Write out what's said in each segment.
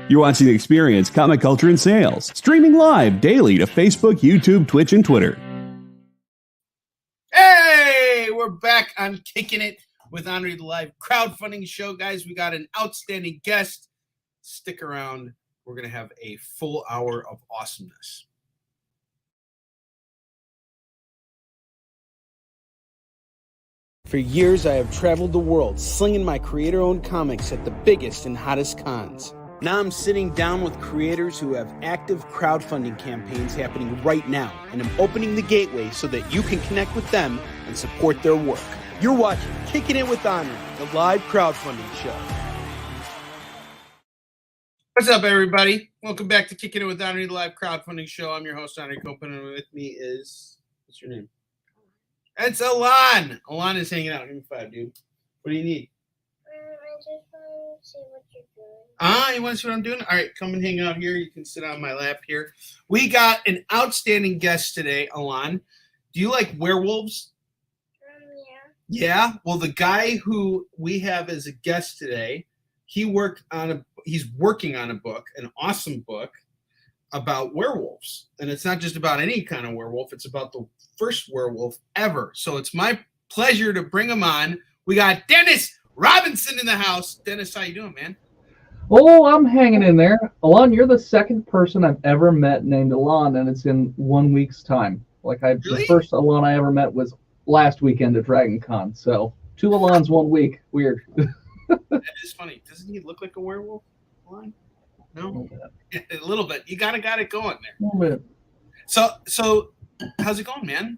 You're watching The Experience, Comic Culture and Sales, streaming live daily to Facebook, YouTube, Twitch, and Twitter. Hey, we're back on Kicking It with Onrie, the live crowdfunding show. Guys, we got an outstanding guest. Stick around. We're going to have a full hour of awesomeness. For years, I have traveled the world slinging my creator-owned comics at the biggest and hottest cons. Now I'm sitting down with creators who have active crowdfunding campaigns happening right now, and I'm opening the gateway so that you can connect with them and support their work. You're watching Kickin' It With Onrie, the live crowdfunding show. What's up, everybody? Welcome back to Kickin' It With Onrie, the live crowdfunding show. I'm your host, Onrie Kompan, and with me is, what's your name? It's Alon. Alon is hanging out. Give me 5, dude. What do you need? I just want to see what you're doing. You want to see what I'm doing? All right, come and hang out here. You can sit on my lap here. We got an outstanding guest today, Alon. Do you like werewolves? Yeah. Yeah? Well, the guy who we have as a guest today, he's working on a book, an awesome book about werewolves. And it's not just about any kind of werewolf. It's about the first werewolf ever. So it's my pleasure to bring him on. We got Dennis Robinson in the house. Dennis, how you doing, man? Oh, I'm hanging in there. Alon, you're the second person I've ever met named Alon, and it's in 1 week's time. Really? The first Alon I ever met was last weekend at Dragon Con. So 2 Alons 1 week. Weird. That is funny. Doesn't he look like a werewolf, Alon? No? A little bit. You got it going there. A little bit. So how's it going, man?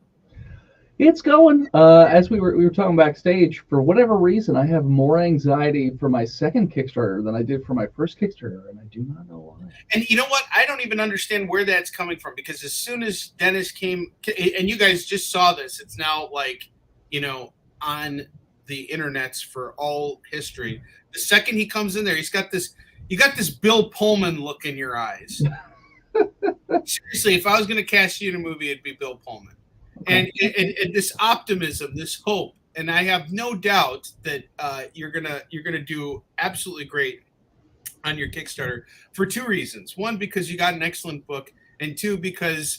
It's going. As we were talking backstage, for whatever reason, I have more anxiety for my second Kickstarter than I did for my first Kickstarter, and I do not know why. And you know what? I don't even understand where that's coming from, because as soon as Dennis came, and you guys just saw this, it's now like, on the internets for all history. The second he comes in there, you got this Bill Pullman look in your eyes. Seriously, if I was going to cast you in a movie, it'd be Bill Pullman. And this optimism, this hope, and I have no doubt that you're gonna do absolutely great on your Kickstarter for 2 reasons. 1, because you got an excellent book, and 2, because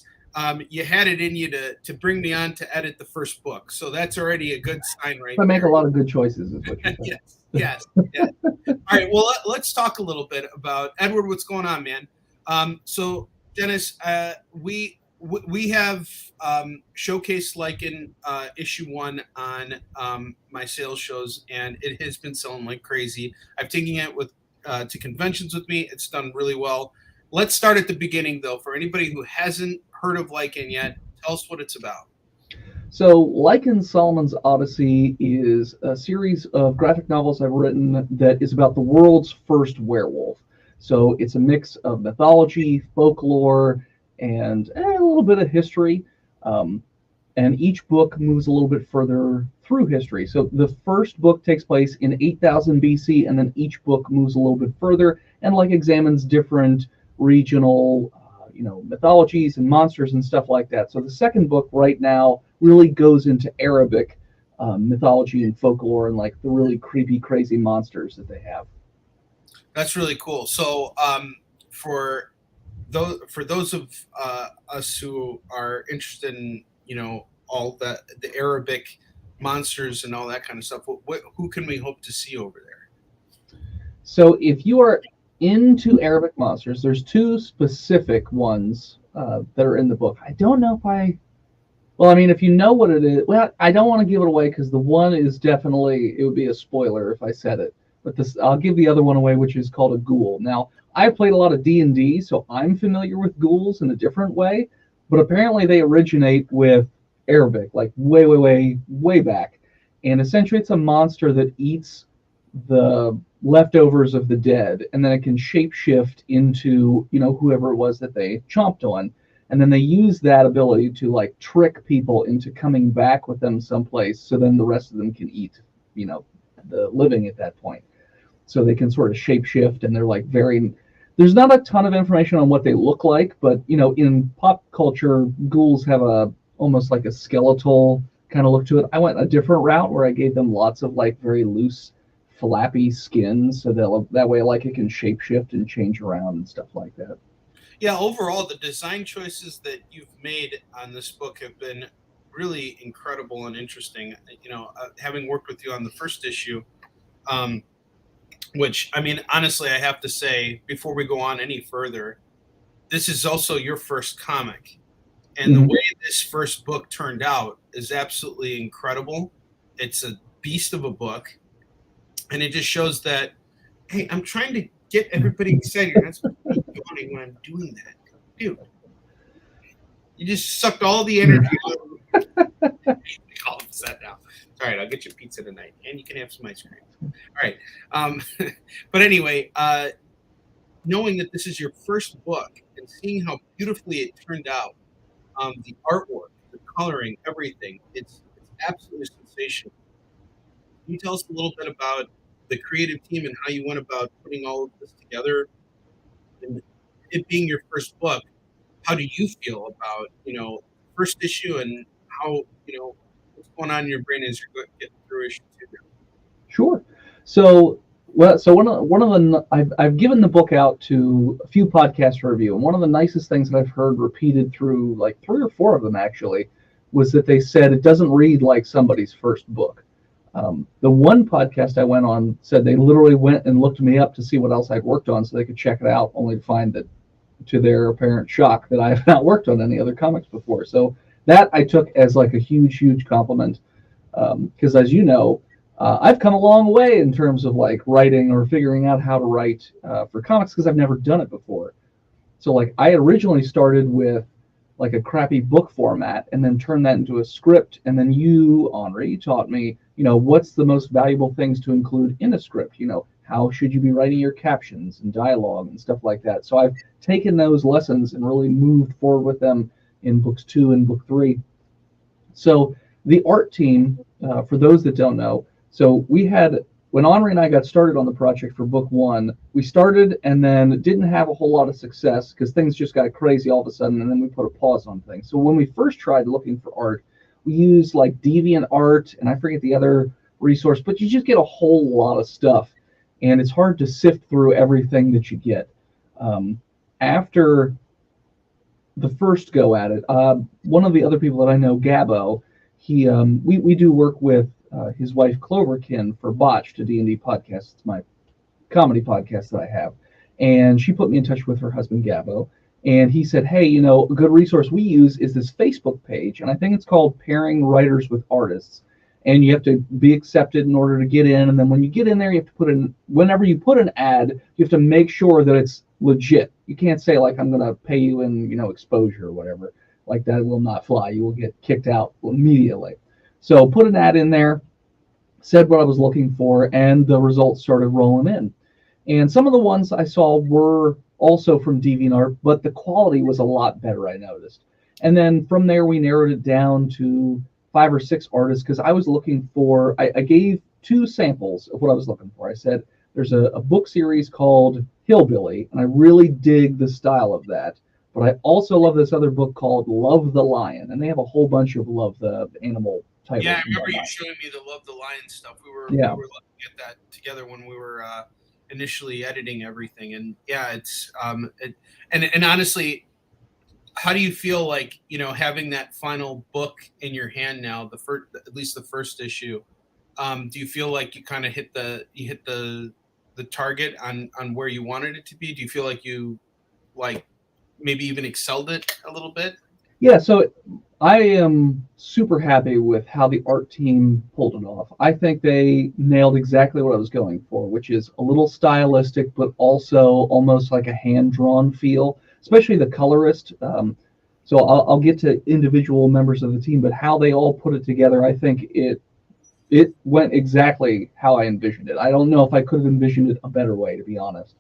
you had it in you to bring me on to edit the first book. So that's already a good sign, right? I make a lot of good choices, is what you're saying. Yes. All right. Well, let's talk a little bit about Edward. What's going on, man? So Dennis, we have showcased Lycan issue 1 on my sales shows, and it has been selling like crazy. I've taken it to conventions with me. It's done really well. Let's start at the beginning, though. For anybody who hasn't heard of Lycan yet, tell us what it's about. So Lycan Solomon's Odyssey is a series of graphic novels I've written that is about the world's first werewolf. So it's a mix of mythology, folklore, and a little bit of history. And each book moves a little bit further through history. So the first book takes place in 8000 BC, and then each book moves a little bit further and examines different regional mythologies and monsters and stuff like that. So the second book right now really goes into Arabic mythology and folklore and the really creepy, crazy monsters that they have. That's really cool. So for those of us who are interested in all the Arabic monsters and all that kind of stuff, who can we hope to see over there? So if you are into Arabic monsters, there's 2 specific ones that are in the book. I don't know if you know what it is. Well, I don't want to give it away because the one is definitely, it would be a spoiler if I said it. But I'll give the other one away, which is called a ghoul. Now, I've played a lot of D&D, so I'm familiar with ghouls in a different way. But apparently they originate with Arabic, way back. And essentially it's a monster that eats the leftovers of the dead, and then it can shapeshift into whoever it was that they chomped on, and then they use that ability to trick people into coming back with them someplace, so then the rest of them can eat the living at that point. So they can sort of shapeshift, and they're there's not a ton of information on what they look like, but in pop culture, ghouls have almost like a skeletal kind of look to it. I went a different route where I gave them lots of very loose flappy skin, so that way like it can shapeshift and change around and stuff like that. Yeah, overall, the design choices that you've made on this book have been really incredible and interesting. Having worked with you on the first issue, which, I mean, honestly, I have to say, before we go on any further, this is also your first comic. And the way this first book turned out is absolutely incredible. It's a beast of a book. And it just shows that, hey, I'm trying to get everybody excited. You're not supposed to be yawning when I'm doing that. Dude, you just sucked all the energy out of me. All upset now. All right, I'll get you pizza tonight, and you can have some ice cream. All right. But anyway, knowing that this is your first book and seeing how beautifully it turned out, the artwork, the coloring, everything, it's absolutely sensational. Can you tell us a little bit about the creative team and how you went about putting all of this together? And it being your first book, how do you feel about, first issue and how, what's going on in your brain as you're getting through issue 2 now? Sure. So one of the I've given the book out to a few podcasts for review, and one of the nicest things that I've heard repeated through like 3 or 4 of them actually was that they said it doesn't read like somebody's first book. The one podcast I went on said they literally went and looked me up to see what else I'd worked on so they could check it out, only to find that, to their apparent shock, that I have not worked on any other comics before. So that I took as like a huge compliment, because as you know, I've come a long way in terms of like writing or figuring out how to write for comics, because I've never done it before. So like I originally started with like a crappy book format and then turned that into a script. And then you, Onrie, taught me, what's the most valuable things to include in a script? How should you be writing your captions and dialogue and stuff like that? So I've taken those lessons and really moved forward with them in books 2 and book 3. So the art team, for those that don't know, so we had, when Onrie and I got started on the project for book 1, we started and then didn't have a whole lot of success because things just got crazy all of a sudden, and then we put a pause on things. So when we first tried looking for art, we used like DeviantArt, and I forget the other resource, but you just get a whole lot of stuff, and it's hard to sift through everything that you get. After the first go at it, one of the other people that I know, Gabbo, we do work with his wife Cloverkin for Botched, a D&D podcast. It's my comedy podcast that I have, and she put me in touch with her husband Gabbo, and he said, hey, a good resource we use is this Facebook page, and I think it's called Pairing Writers with Artists, and you have to be accepted in order to get in, and then when you get in there, you have to put in, whenever you put an ad, you have to make sure that it's legit. You can't say like, I'm going to pay you in exposure or whatever. Like that will not fly. You will get kicked out immediately. So put an ad in there, said what I was looking for, and the results started rolling in. And some of the ones I saw were also from DeviantArt, but the quality was a lot better, I noticed. And then from there, we narrowed it down to 5 or 6 artists, because I was looking for, I gave 2 samples of what I was looking for. I said, there's a book series called Hillbilly, and I really dig the style of that. But I also love this other book called Love the Lion, and they have a whole bunch of Love the Animal titles. Yeah, I remember you showing me the Love the Lion stuff. We were looking at that together when we were initially editing everything, and yeah, it's and honestly, how do you feel like having that final book in your hand now, at least the first issue? Do you feel like you kind of hit the target on where you wanted it to be? Do you feel like you maybe even excelled it a little bit? Yeah, so I am super happy with how the art team pulled it off. I think they nailed exactly what I was going for, which is a little stylistic, but also almost like a hand-drawn feel, especially the colorist. So I'll get to individual members of the team, but how they all put it together, I think it went exactly how I envisioned it. I don't know if I could have envisioned it a better way, to be honest.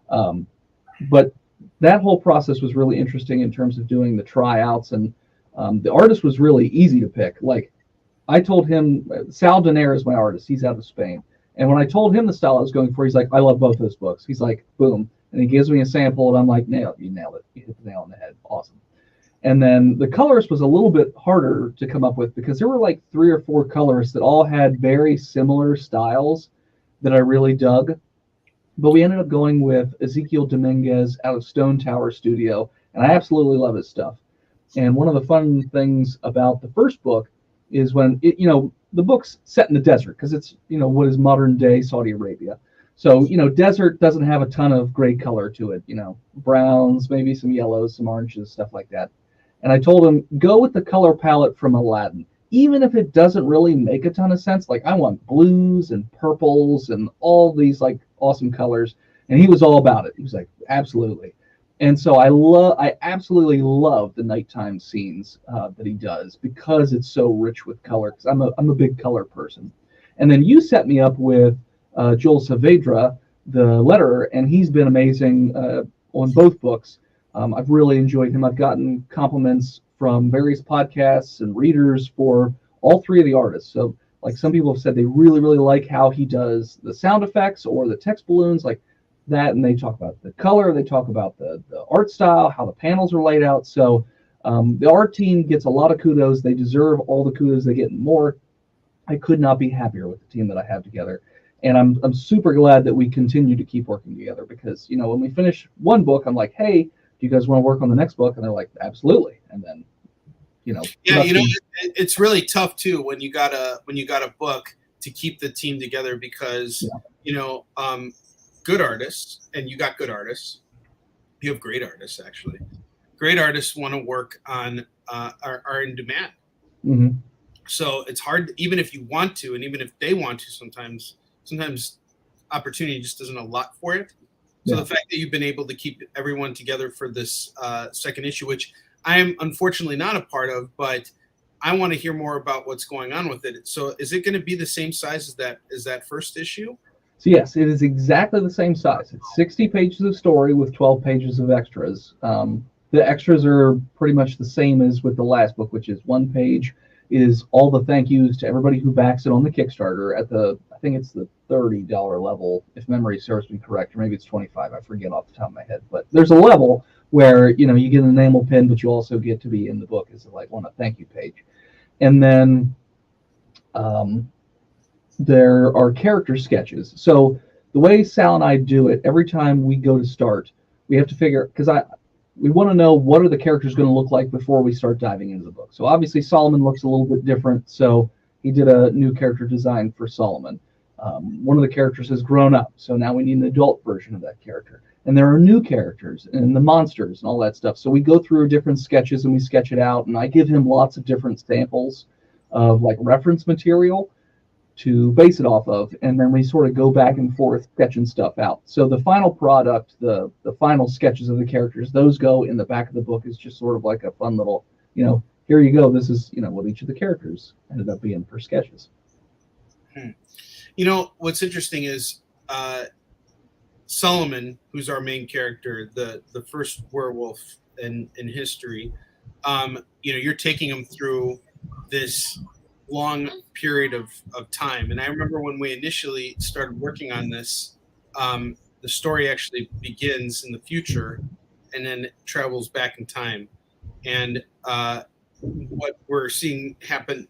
But that whole process was really interesting in terms of doing the tryouts, and the artist was really easy to pick. Like I told him, Sal Donaire is my artist. He's out of Spain. And when I told him the style I was going for, he's like, I love both those books. He's like, boom. And he gives me a sample, and I'm like, you nailed it. You hit the nail on the head. Awesome. And then the colorist was a little bit harder to come up with, because there were like 3 or 4 colorists that all had very similar styles that I really dug. But we ended up going with Ezekiel Dominguez out of Stone Tower Studio, and I absolutely love his stuff. And one of the fun things about the first book is when the book's set in the desert, because it's what is modern day Saudi Arabia. So desert doesn't have a ton of gray color to it. Browns, maybe some yellows, some oranges, stuff like that. And I told him, go with the color palette from Aladdin, even if it doesn't really make a ton of sense. Like, I want blues and purples and all these like awesome colors. And he was all about it. He was like, absolutely. And so I absolutely love the nighttime scenes that he does, because it's so rich with color. Because I'm a big color person. And then you set me up with Joel Saavedra, the letterer, and he's been amazing on both books. I've really enjoyed him. I've gotten compliments from various podcasts and readers for all three of the artists. So, like, some people have said they really, really like how he does the sound effects or the text balloons, like that. And they talk about the color, they talk about the art style, how the panels are laid out. So the art team gets a lot of kudos. They deserve all the kudos they get and more. I could not be happier with the team that I have together. And I'm super glad that we continue to keep working together, because, when we finish one book, I'm like, hey, do you guys want to work on the next book? And they're like, absolutely. And then, yeah, it's really tough too when you got a book to keep the team together, because good artists, and you got good artists. You have great artists, actually. Great artists want to work on are in demand. Mm-hmm. So it's hard, even if you want to, and even if they want to, sometimes opportunity just doesn't allot for it. So the fact that you've been able to keep everyone together for this second issue, which I am unfortunately not a part of, but I want to hear more about what's going on with it. So is it going to be the same size as that first issue? So yes, it is exactly the same size. It's 60 pages of story with 12 pages of extras. The extras are pretty much the same as with the last book, which is one page is all the thank yous to everybody who backs it on the Kickstarter at I think it's the $30 level, if memory serves me correct, or maybe it's 25. I forget off the top of my head. But there's a level where you get an enamel pin, but you also get to be in the book as like on a thank you page. And then there are character sketches. So the way Sal and I do it, every time we go to start, we have to figure, because we want to know what are the characters going to look like before we start diving into the book. So obviously Solomon looks a little bit different, so he did a new character design for Solomon. One of the characters has grown up, so now we need an adult version of that character. And there are new characters and the monsters and all that stuff. So we go through different sketches and we sketch it out, and I give him lots of different samples of like reference material to base it off of, and then we sort of go back and forth sketching stuff out. So the final product, the final sketches of the characters, those go in the back of the book. Is just sort of like a fun little, here you go. This is what each of the characters ended up being for sketches. What's interesting is Solomon, who's our main character, the first werewolf in history. You're taking him through this long period of time. And I remember when we initially started working on this, the story actually begins in the future and then travels back in time. And what we're seeing happen,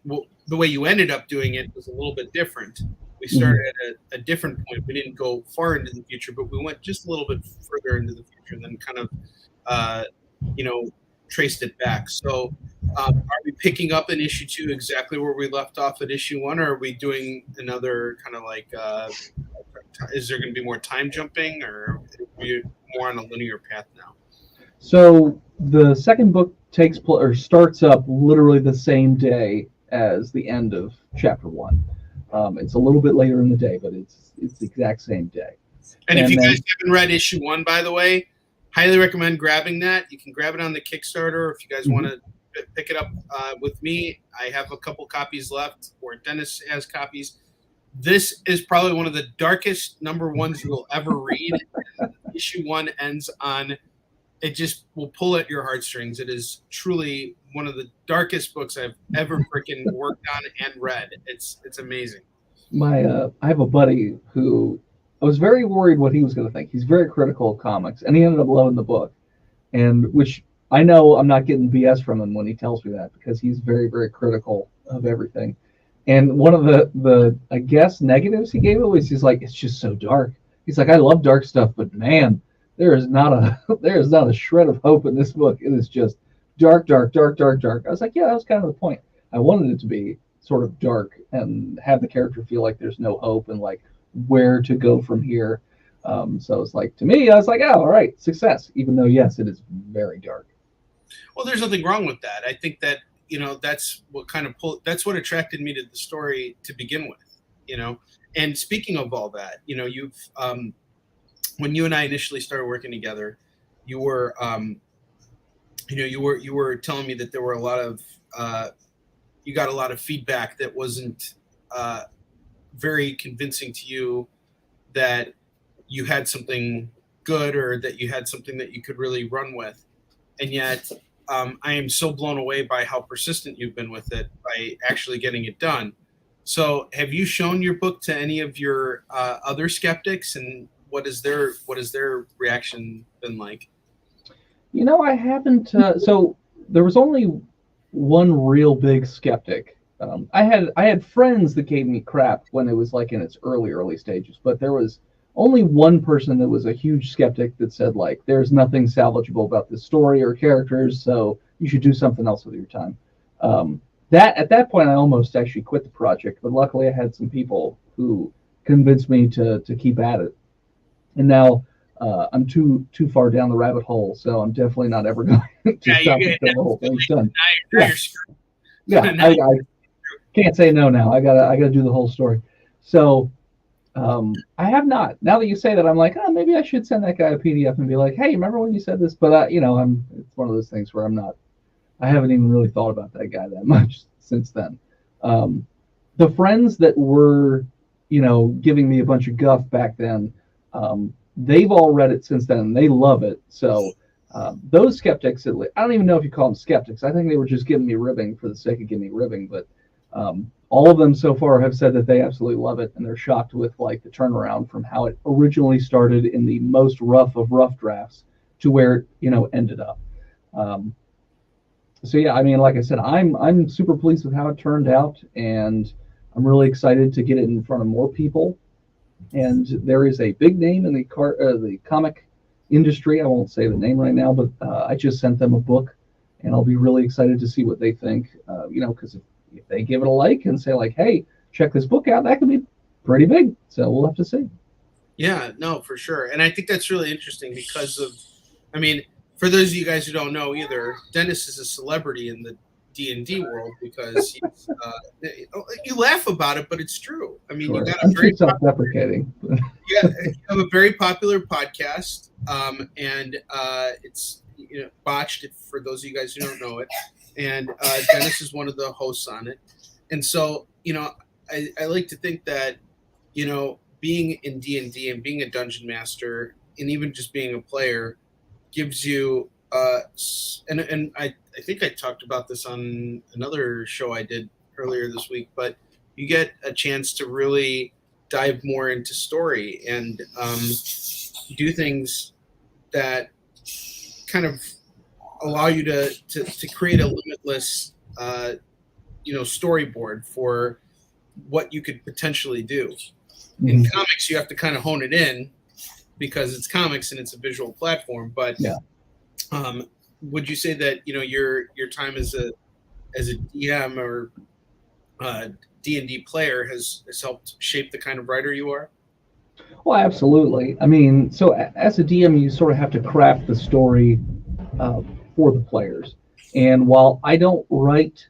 the way you ended up doing it was a little bit different. We started at a different point. We didn't go far into the future, but we went just a little bit further into the future and then kind of, traced it back. So are we picking up in issue 2 exactly where we left off at issue 1, or are we doing another kind of like, is there going to be more time jumping, or are we more on a linear path now? So the second book starts up literally the same day as the end of chapter 1. It's a little bit later in the day, but it's the exact same day. And if you guys haven't read issue 1, by the way, highly recommend grabbing that. You can grab it on the Kickstarter. If you guys want to pick it up with me, I have a couple copies left, or Dennis has copies. This is probably one of the darkest number ones you'll ever read. Issue 1 ends on, it just will pull at your heartstrings. It is truly one of the darkest books I've ever freaking worked on and read. It's amazing. I have a buddy who I was very worried what he was going to think. He's very critical of comics, and he ended up loving the book, and which I know I'm not getting BS from him when he tells me that, because he's very, very critical of everything. And one of the I guess negatives he gave it was he's like, it's just so dark. He's like, I love dark stuff, but man, there is not a shred of hope in this book. It is just dark, dark, dark, dark, dark. I was like, yeah, that was kind of the point. I wanted it to be sort of dark and have the character feel like there's no hope and like where to go from here. So it's like, to me, I was like, oh, all right, success. Even though, yes, it is very dark. Well, there's nothing wrong with that. I think that, that's what that's what attracted me to the story to begin with, And speaking of all that, you've, when you and I initially started working together, you were, you were telling me that there were a lot of, you got a lot of feedback that wasn't very convincing to you that you had something good or that you had something that you could really run with. And yet I am so blown away by how persistent you've been with it, by actually getting it done. So have you shown your book to any of your other skeptics, and what is their reaction been like? I haven't. So there was only one real big skeptic. I had friends that gave me crap when it was like in its early stages, but there was only one person that was a huge skeptic that said like, there's nothing salvageable about this story or characters, so you should do something else with your time. That at that point I almost actually quit the project, but luckily I had some people who convinced me to keep at it. And now I'm too far down the rabbit hole, so I'm definitely not ever going to stop until the whole thing's done. I can't say no now. I gotta do the whole story. So I have not. Now that you say that, I'm like, oh, maybe I should send that guy a PDF and be like, hey, remember when you said this? But it's one of those things where I haven't even really thought about that guy that much since then. The friends that were, giving me a bunch of guff back then, they've all read it since then. And they love it. So those skeptics, I don't even know if you call them skeptics. I think they were just giving me ribbing for the sake of giving me ribbing. But all of them so far have said that they absolutely love it, and they're shocked with like the turnaround from how it originally started in the most rough of rough drafts to where it ended up. So yeah, I mean, like I said, I'm super pleased with how it turned out, and I'm really excited to get it in front of more people. And there is a big name in the comic industry. I won't say the name right now, but I just sent them a book, and I'll be really excited to see what they think. Because if they give it a like and say like, hey, check this book out, that could be pretty big. So we'll have to see. Yeah, no, for sure. And I think that's really interesting because of, for those of you guys who don't know either, Dennis is a celebrity in the D&D world because he's, you laugh about it, but it's true. Sure. You got I'm too self-deprecating. You have a very popular podcast, and it's Botched, for those of you guys who don't know it. And Dennis is one of the hosts on it. And so, I like to think that, being in D&D and being a dungeon master and even just being a player gives you, and I think I talked about this on another show I did earlier this week, but you get a chance to really dive more into story and do things that kind of allow you to create a limitless storyboard for what you could potentially do. Mm-hmm. In comics, you have to kind of hone it in because it's comics and it's a visual platform. But yeah. Would you say that your time as a DM or D&D player has helped shape the kind of writer you are? Well, absolutely. So as a DM, you sort of have to craft the story for the players. And while I don't write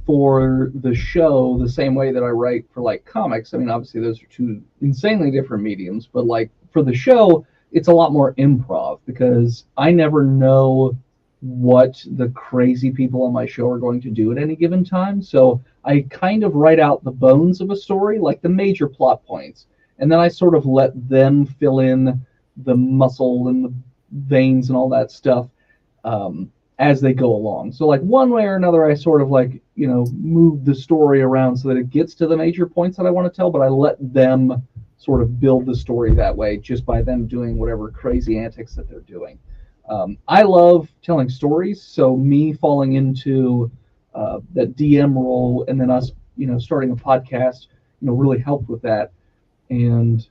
for the show the same way that I write for like comics, obviously those are two insanely different mediums, but like for the show, it's a lot more improv because I never know what the crazy people on my show are going to do at any given time. So I kind of write out the bones of a story, like the major plot points, and then I sort of let them fill in the muscle and the veins and all that stuff as they go along. So like one way or another, I sort of like, move the story around so that it gets to the major points that I want to tell, but I let them sort of build the story that way just by them doing whatever crazy antics that they're doing. I love telling stories, so me falling into that DM role and then us, starting a podcast, really helped with that. And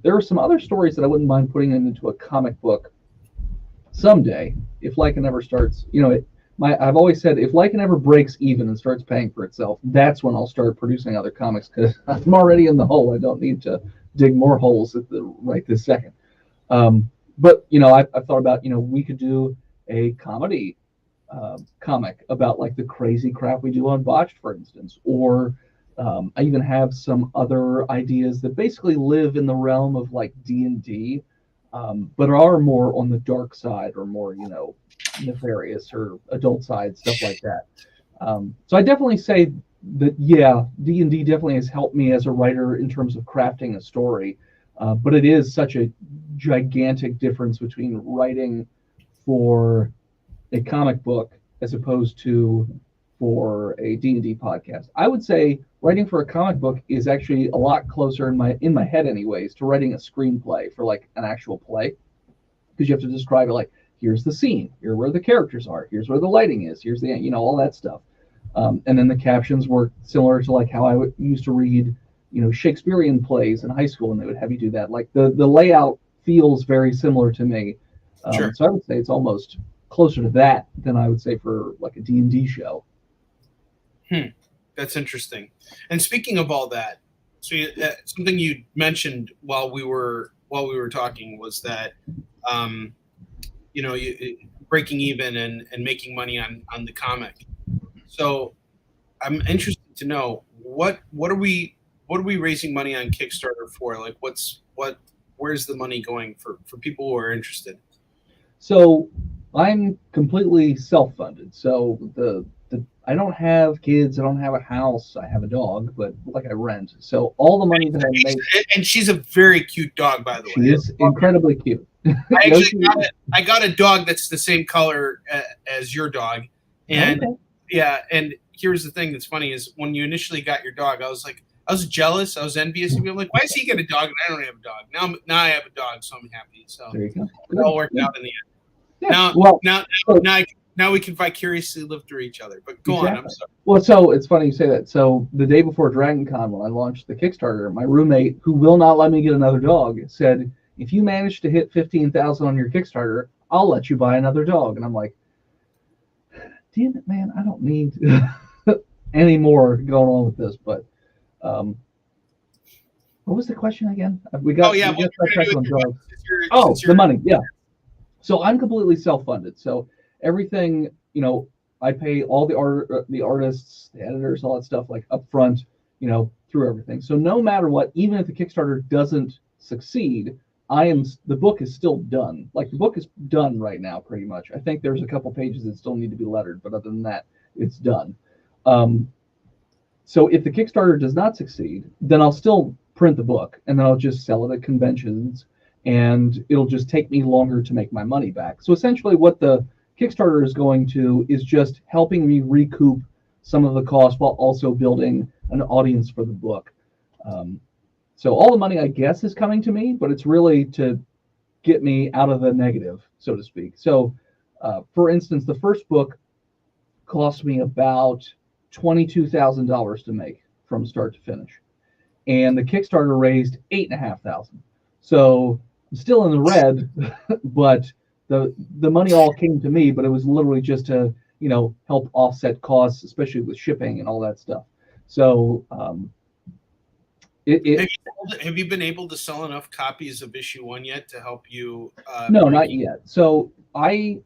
there are some other stories that I wouldn't mind putting into a comic book someday if Lycan ever starts. I've always said if Lycan ever breaks even and starts paying for itself, that's when I'll start producing other comics, because I'm already in the hole. I don't need to dig more holes right this second. But I've thought about we could do a comedy comic about like the crazy crap we do on Botched, for instance, or I even have some other ideas that basically live in the realm of like D&D, but are more on the dark side or more nefarious or adult side, stuff like that. So I definitely say that D&D definitely has helped me as a writer in terms of crafting a story, but it is such a gigantic difference between writing for a comic book as opposed to for a D&D podcast. I would say writing for a comic book is actually a lot closer in my head anyways to writing a screenplay for like an actual play, because you have to describe it like, here's the scene, here's where the characters are, here's where the lighting is, here's the all that stuff, and then the captions were similar to like how I used to read Shakespearean plays in high school, and they would have you do that. Like the layout feels very similar to me. Sure. So I would say it's almost closer to that than I would say for like a D&D show. That's interesting. And speaking of all that, so something you mentioned while we were talking was that you breaking even and making money on the comic. So I'm interested to know what are we raising money on Kickstarter for? Like where's the money going for people who are interested? So I'm completely self-funded. So I don't have kids, I don't have a house, I have a dog, but like I rent. So all the money that I make, and she's a very cute dog, by the way. She is incredibly cute. I got a dog that's the same color as your dog, and and here's the thing that's funny is when you initially got your dog, I was jealous, I was envious. I'm like, why does he get a dog and I don't have a dog? Now I have a dog, so I'm happy. So there you go. It all worked out in the end. Yeah. Now we can vicariously live through each other. But go on, I'm sorry. Well, so it's funny you say that. So the day before Dragon Con, when I launched the Kickstarter, my roommate, who will not let me get another dog, said, if you manage to hit 15,000 on your Kickstarter, I'll let you buy another dog. And I'm like, damn it, man, I don't need any more going on with this. But what was the question again? We got back on dogs. The money, yeah. So I'm completely self-funded. So everything, I pay all the artists, the editors, all that stuff, like up front, through everything. So no matter what, even if the Kickstarter doesn't succeed, the book is still done. Like the book is done right now, pretty much. I think there's a couple pages that still need to be lettered, but other than that, it's done. So if the Kickstarter does not succeed, then I'll still print the book, and then I'll just sell it at conventions, and it'll just take me longer to make my money back. So essentially what the Kickstarter is going to is just helping me recoup some of the cost while also building an audience for the book. So all the money, I guess, is coming to me, but it's really to get me out of the negative, so to speak. So, for instance, the first book cost me about $22,000 to make from start to finish, and the Kickstarter raised $8,500. So I'm still in the red, but the money all came to me, but it was literally just to help offset costs, especially with shipping and all that stuff. So have you been able to sell enough copies of issue 1 yet to help you? No, not yet. So I've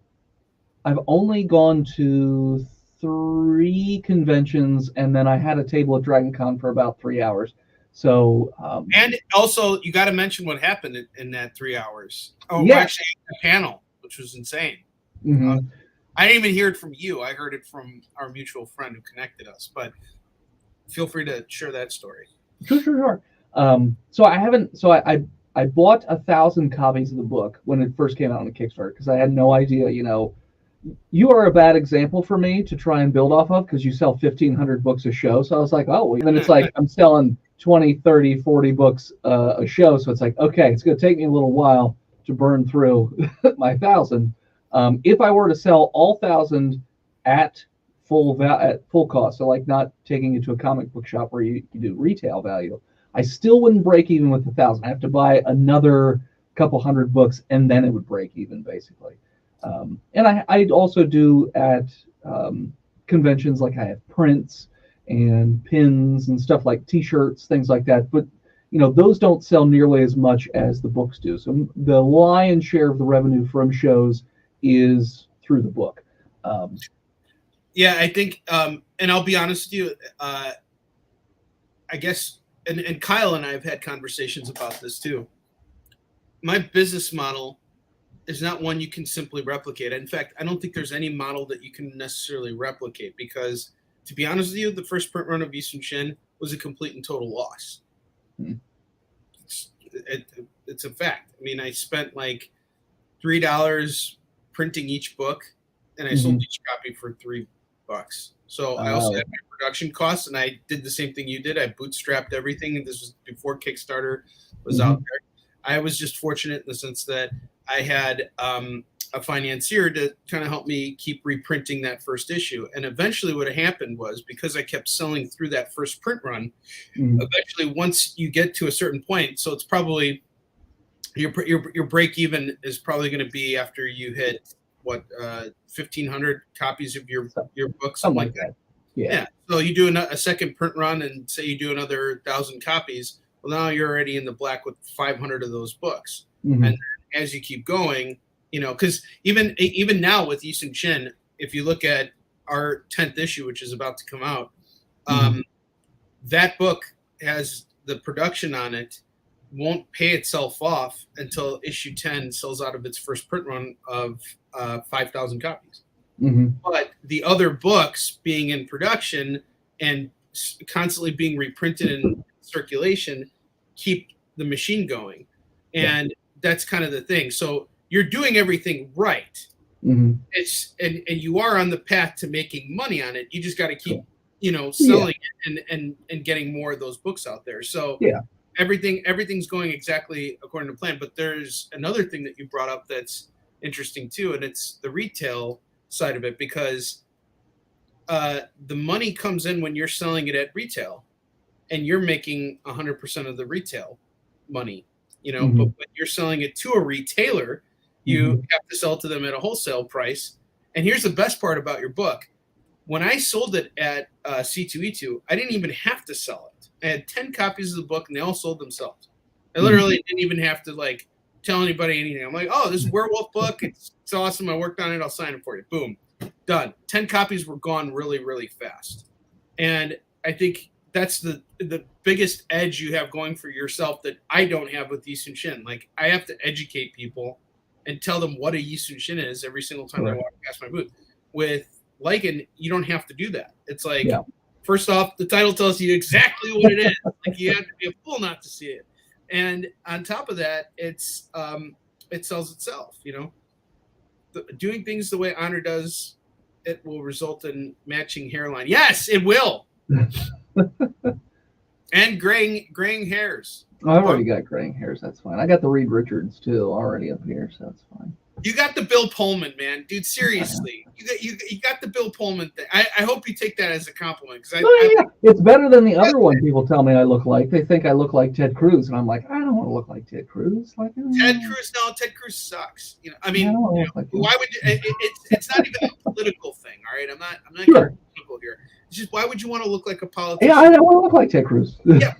only gone to 3 conventions, and then I had a table at Dragon Con for about 3 hours. So and also you got to mention what happened in that 3 hours. Actually, a panel, which was insane. Mm-hmm. I didn't even hear it from you. I heard it from our mutual friend who connected us. But feel free to share that story. Sure. So I haven't. So I bought 1,000 copies of the book when it first came out on the Kickstarter, because I had no idea. You are a bad example for me to try and build off of, because you sell 1,500 books a show. So I was like, and then it's like I'm selling 20, 30, 40 books a show. So it's like, okay, it's going to take me a little while to burn through my 1,000. If I were to sell all 1,000 at at full cost, so like not taking it to a comic book shop where you do retail value, I still wouldn't break even with 1,000. I have to buy another couple hundred books, and then it would break even basically. And I also do at conventions, like I have prints and pins and stuff like T-shirts, things like that. But those don't sell nearly as much as the books do. So the lion's share of the revenue from shows is through the book. Yeah, I think, and I'll be honest with you, I guess, and Kyle and I have had conversations about this too. My business model is not one you can simply replicate. In fact, I don't think there's any model that you can necessarily replicate because, to be honest with you, the first print run of Yi Sun-shin was a complete and total loss. It's a fact. I mean, I spent like $3 printing each book, and I sold each copy for $3. So I also had my production costs, and I did the same thing you did. I bootstrapped everything, and this was before Kickstarter was out there. I was just fortunate in the sense that I had a financier to kind of help me keep reprinting that first issue. And eventually what happened was, because I kept selling through that first print run, eventually once you get to a certain point, so it's probably your break even is probably going to be after you hit 1,500 copies of your book, something like that. Yeah. So you do a second print run, and say you do another 1,000 copies. Well, now you're already in the black with 500 of those books. And as you keep going, because even now with Yi Sun-shin, if you look at our 10th issue, which is about to come out, that book has the production on it won't pay itself off until issue 10 sells out of its first print run of 5,000 copies. But the other books being in production and constantly being reprinted in circulation keep the machine going. And that's kind of the thing. So you're doing everything right. It's and you are on the path to making money on it. You just got to keep selling it and getting more of those books out there. So everything's going exactly according to plan. But there's another thing that you brought up that's interesting too, and it's the retail side of it, because the money comes in when you're selling it at retail, and you're making 100% of the retail money. But when you're selling it to a retailer, you have to sell to them at a wholesale price. And here's the best part about your book. When I sold it at C2E2, I didn't even have to sell it. I had 10 copies of the book, and they all sold themselves. I literally didn't even have to tell anybody anything. I'm like, oh, this is a werewolf book. It's awesome. I worked on it. I'll sign it for you. Boom. Done. 10 copies were gone really, really fast. And I think that's the biggest edge you have going for yourself that I don't have with Yi Sun-shin. Like, I have to educate people and tell them what a Yi Sun-shin is every single time they walk past my booth. With Lycan, you don't have to do that. It's like, first off, the title tells you exactly what it is. Like, you have to be a fool not to see it. And on top of that, it's it sells itself. Doing things the way Onrie does, it will result in matching hairline. Yes, it will. And graying hairs. I've already got graying hairs. That's fine. I got the Reed Richards too already up here, so that's fine. You got the Bill Pullman, man, dude. Seriously, you got the Bill Pullman thing. I hope you take that as a compliment, because it's better than the other one. People tell me I look like. They think I look like Ted Cruz, and I'm like, I don't want to look like Ted Cruz. Ted Cruz sucks. I mean, why would you? It's not even a political thing, all right? I'm not getting political here. It's just, why would you want to look like a politician? Yeah, I don't want to look like Ted Cruz. Yeah,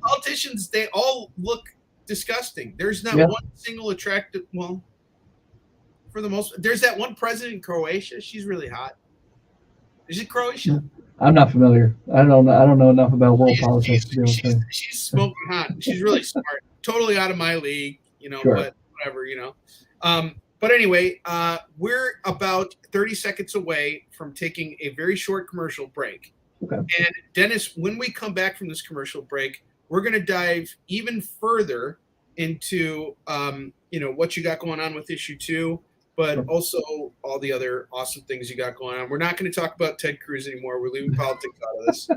politicians, they all look disgusting. There's not one single attractive. Well, for the most, there's that one president in Croatia. She's really hot. Is it Croatia? I'm not familiar. I don't know enough about world politics to be able to say. She's smoking hot. She's really smart. Totally out of my league, but whatever, But anyway, we're about 30 seconds away from taking a very short commercial break. Okay. And Dennis, when we come back from this commercial break, we're going to dive even further into, what you got going on with issue 2, but also all the other awesome things you got going on. We're not going to talk about Ted Cruz anymore. We're leaving politics out of this.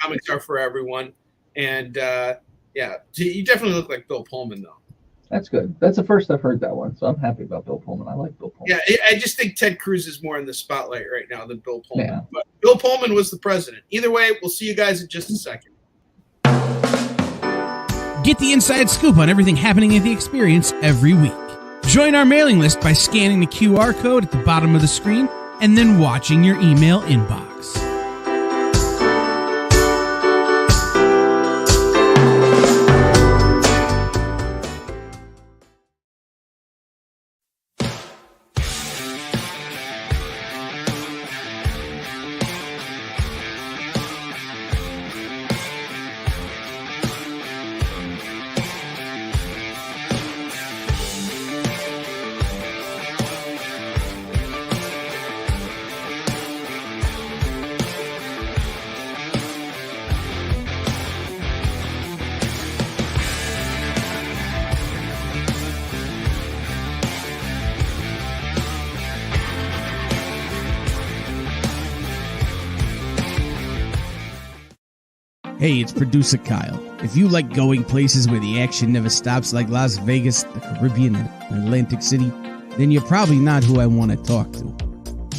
Comics are for everyone. And, you definitely look like Bill Pullman, though. That's good. That's the first I've heard that one, so I'm happy about Bill Pullman. I like Bill Pullman. Yeah, I just think Ted Cruz is more in the spotlight right now than Bill Pullman. Yeah. But Bill Pullman was the president. Either way, we'll see you guys in just a second. Get the inside scoop on everything happening at the experience every week. Join our mailing list by scanning the QR code at the bottom of the screen and then watching your email inbox. Hey, it's producer Kyle. If you like going places where the action never stops like Las Vegas, the Caribbean, and Atlantic City, then you're probably not who I want to talk to.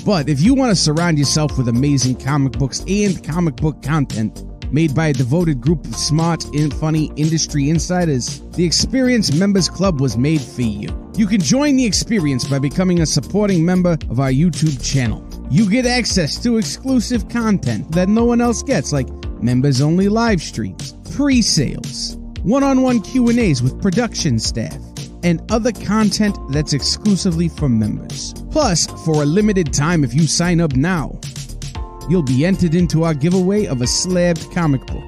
But if you want to surround yourself with amazing comic books and comic book content made by a devoted group of smart and funny industry insiders, the Experience Members Club was made for you. You can join the Experience by becoming a supporting member of our YouTube channel. You get access to exclusive content that no one else gets, like members-only live streams, pre-sales, one-on-one Q&As with production staff, and other content that's exclusively for members. Plus, for a limited time, if you sign up now, you'll be entered into our giveaway of a slabbed comic book.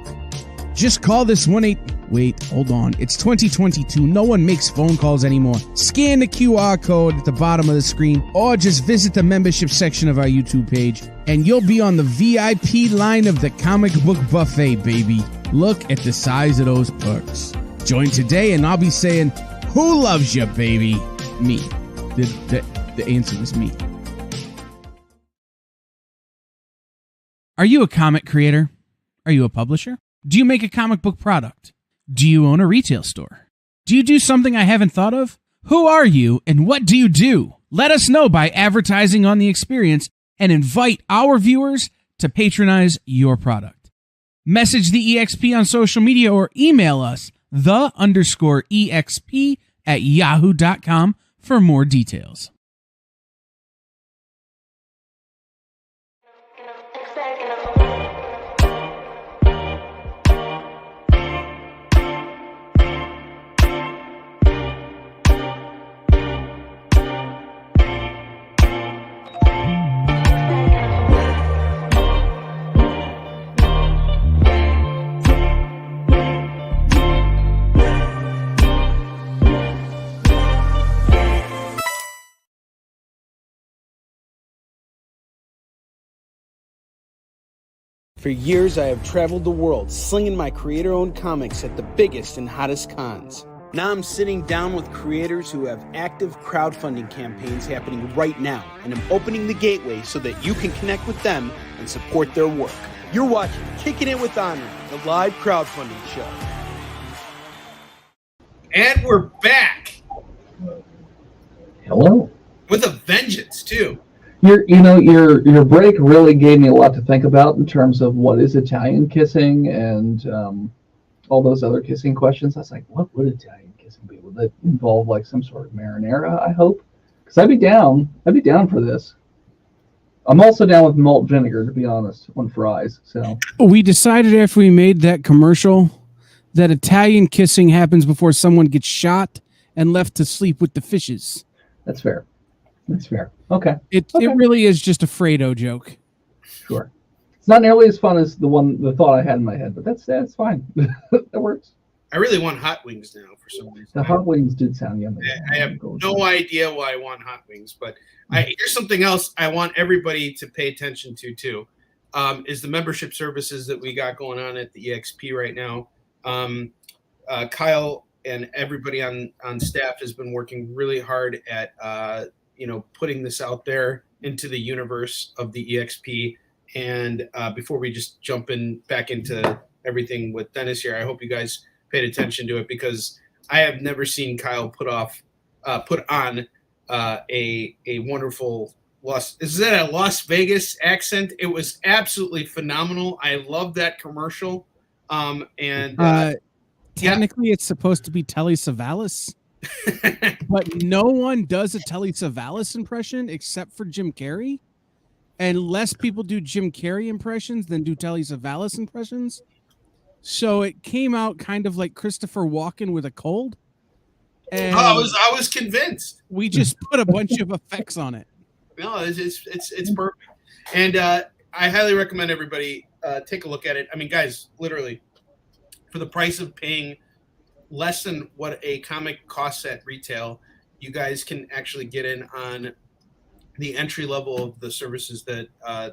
Just call this 1-8... Wait, hold on. It's 2022. No one makes phone calls anymore. Scan the QR code at the bottom of the screen, or just visit the membership section of our YouTube page, and you'll be on the VIP line of the comic book buffet, baby. Look at the size of those perks. Join today, and I'll be saying, who loves you, baby? Me. The answer is me. Are you a comic creator? Are you a publisher? Do you make a comic book product? Do you own a retail store? Do you do something I haven't thought of? Who are you and what do you do? Let us know by advertising on the Experience and invite our viewers to patronize your product. Message the EXP on social media or email us the_EXP@yahoo.com for more details. For years, I have traveled the world slinging my creator-owned comics at the biggest and hottest cons. Now I'm sitting down with creators who have active crowdfunding campaigns happening right now, and I'm opening the gateway so that you can connect with them and support their work. You're watching Kickin It With Onrie, the live crowdfunding show. And we're back Hello. with a vengeance, too. Your break really gave me a lot to think about in terms of what is Italian kissing and all those other kissing questions. I was like, what would Italian kissing be? Would it involve like some sort of marinara? I hope, because I'd be down for this. I'm also down with malt vinegar, to be honest, on fries. So we decided after we made that commercial that Italian kissing happens before someone gets shot and left to sleep with the fishes. That's fair. Okay. It really is just a Fredo joke. Sure. It's not nearly as fun as the thought I had in my head, but that's fine. That works. I really want hot wings now for some reason. The hot wings did sound yummy. I have no idea why I want hot wings, but here's something else I want everybody to pay attention to too, is the membership services that we got going on at the EXP right now. Kyle and everybody on staff has been working really hard at putting this out there into the universe of the EXP. And before we just jump back into everything with Dennis here, I hope you guys paid attention to it, because I have never seen Kyle put on a wonderful is that a Las Vegas accent? It was absolutely phenomenal. I love that commercial. Technically, it's supposed to be Telly Savalas, but no one does a Telly Savalas impression except for Jim Carrey, and less people do Jim Carrey impressions than do Telly Savalas impressions. So it came out kind of like Christopher Walken with a cold. And I was convinced. We just put a bunch of effects on it. No, it's perfect, and I highly recommend everybody take a look at it. I mean, guys, literally, for the price of paying less than what a comic costs at retail, you guys can actually get in on the entry level of the services that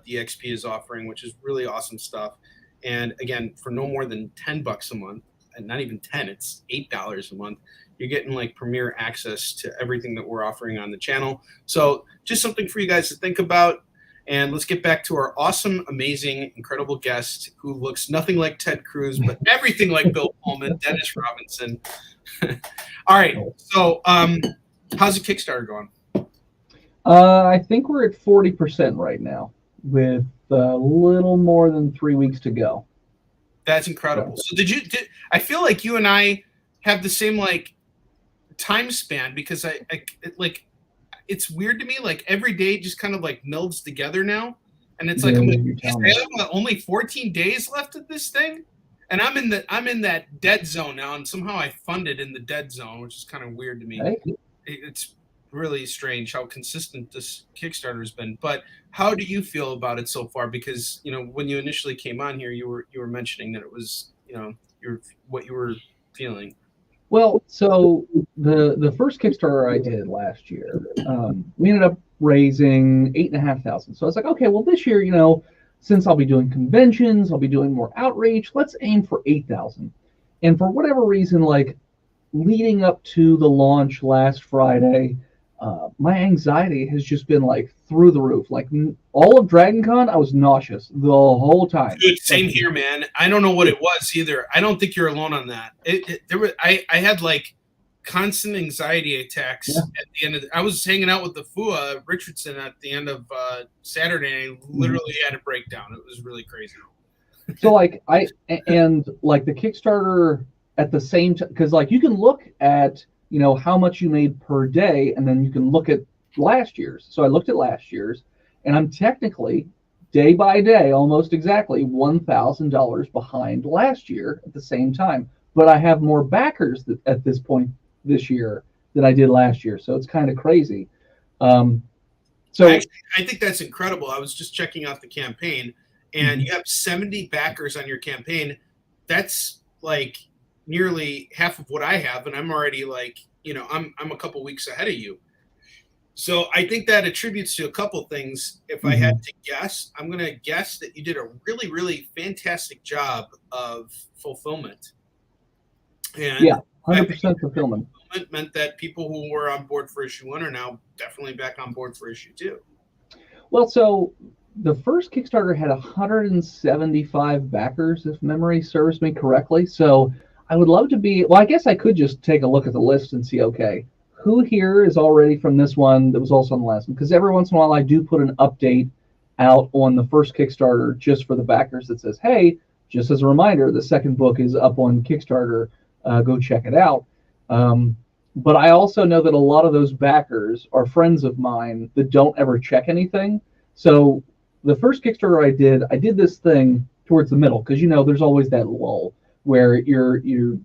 the XP is offering, which is really awesome stuff. And again, for no more than $10 a month, and not even 10, it's $8 a month. You're getting like premier access to everything that we're offering on the channel. So just something for you guys to think about. And let's get back to our awesome, amazing, incredible guest who looks nothing like Ted Cruz, but everything like Bill Pullman, Dennis Robinson. All right. So how's the Kickstarter going? I think we're at 40% right now with a little more than 3 weeks to go. That's incredible. So I feel like you and I have the same like time span, because I it's weird to me, like every day just kind of like melds together now, and it's like, I have only 14 days left of this thing, and I'm in that dead zone now, and somehow I funded in the dead zone, which is kind of weird to me. It's really strange how consistent this Kickstarter has been. But how do you feel about it so far? Because when you initially came on here, you were mentioning that it was what you were feeling. Well, so the first Kickstarter I did last year, we ended up raising $8,500. So I was like, okay, well this year, since I'll be doing conventions, I'll be doing more outreach, let's aim for $8,000. And for whatever reason, like leading up to the launch last Friday, my anxiety has just been like through the roof. Like all of DragonCon, I was nauseous the whole time. Dude, same here, man. I don't know what it was either. I don't think you're alone on that. I had like constant anxiety attacks at the end of I was hanging out with the Fua Richardson at the end of Saturday, and I literally had a breakdown. It was really crazy. So like the Kickstarter at the same time, because like you can look at how much you made per day, and then you can look at last year's. So I looked at last year's, and I'm technically day by day almost exactly $1,000 behind last year at the same time, but I have more backers at this point this year than I did last year, so it's kind of crazy. So actually, I think that's incredible. I was just checking out the campaign, and you have 70 backers on your campaign. That's like nearly half of what I have, and I'm already like, I'm a couple weeks ahead of you. So I think that attributes to a couple things. If I had to guess, I'm going to guess that you did a really, really fantastic job of fulfillment. And 100% fulfillment meant that people who were on board for issue 1 are now definitely back on board for issue 2. Well, so the first Kickstarter had 175 backers, if memory serves me correctly. So I would love to be, I guess I could just take a look at the list and see, okay, who here is already from this one that was also on the last one? Because every once in a while I do put an update out on the first Kickstarter just for the backers that says, hey, just as a reminder, the second book is up on Kickstarter. Go check it out. But I also know that a lot of those backers are friends of mine that don't ever check anything. So the first Kickstarter I did this thing towards the middle, because there's always that lull where the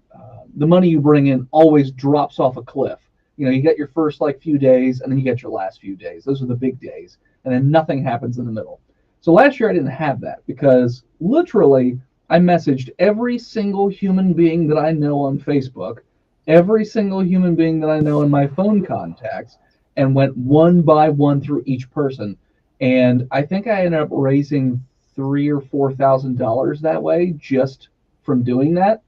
money you bring in always drops off a cliff. You get your first few days, and then you get your last few days. Those are the big days, and then nothing happens in the middle. So last year I didn't have that, because literally I messaged every single human being that I know on Facebook, every single human being that I know in my phone contacts, and went one by one through each person. And I think I ended up raising $3,000 or $4,000 that way just from doing that.